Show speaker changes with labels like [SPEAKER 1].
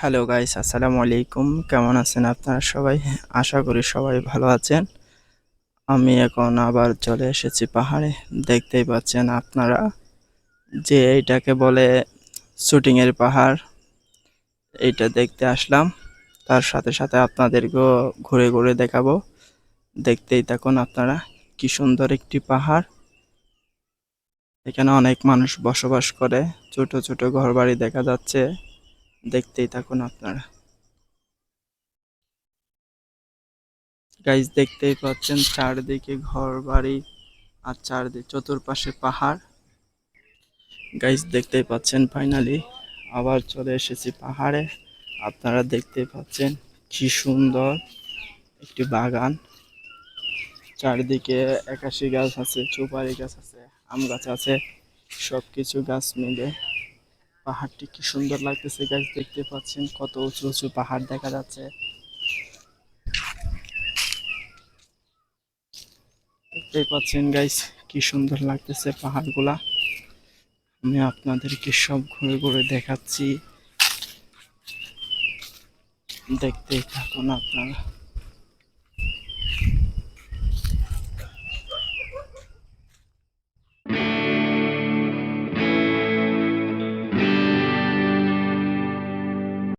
[SPEAKER 1] Hello guys, আসসালামু আলাইকুম। কেমন আছেন আপনারা সবাই? আশা করি সবাই ভালো আছেন। আমি এখন আবার চলে এসেছি পাহাড়ে। দেখতেই পাচ্ছেন আপনারা যে এইটাকে বলে শুটিং এর পাহাড়। এইটা দেখতে আসলাম। তার সাথে সাথে আপনাদেরকেও ঘুরে ঘুরে দেখাবো। দেখতেই থাকুন আপনারা। কি সুন্দর একটি পাহাড়। এখানে অনেক মানুষ বসবাস করে। ছোট ছোট ঘরবাড়ি দেখা যাচ্ছে। দেখতেই থাকুন আপনারা। গাইস, দেখতেই পাচ্ছেন চারদিকে ঘরবাড়ি আর চারদিকে চতুর্পাশে পাহাড়। গাইস, দেখতেই পাচ্ছেন ফাইনালি আবার চলে এসেছি পাহাড়ে। আপনারা দেখতেই পাচ্ছেন কি সুন্দর একটি বাগান। চারদিকে একাশি গাছ আছে, সুপারি গাছ আছে, আম গাছ আছে, সবকিছু গাছ মিলে পাহাড়টি কি সুন্দর লাগতেছে। গাইস, দেখতে পাচ্ছেন কত উঁচু উঁচু পাহাড় দেখা যাচ্ছে। দেখতেই পাচ্ছেন গাইস কি সুন্দর লাগতেছে পাহাড়গুলা। আমি আপনাদেরকে সব ঘুরে ঘুরে দেখাচ্ছি। দেখতেই থাকুন আপনারা।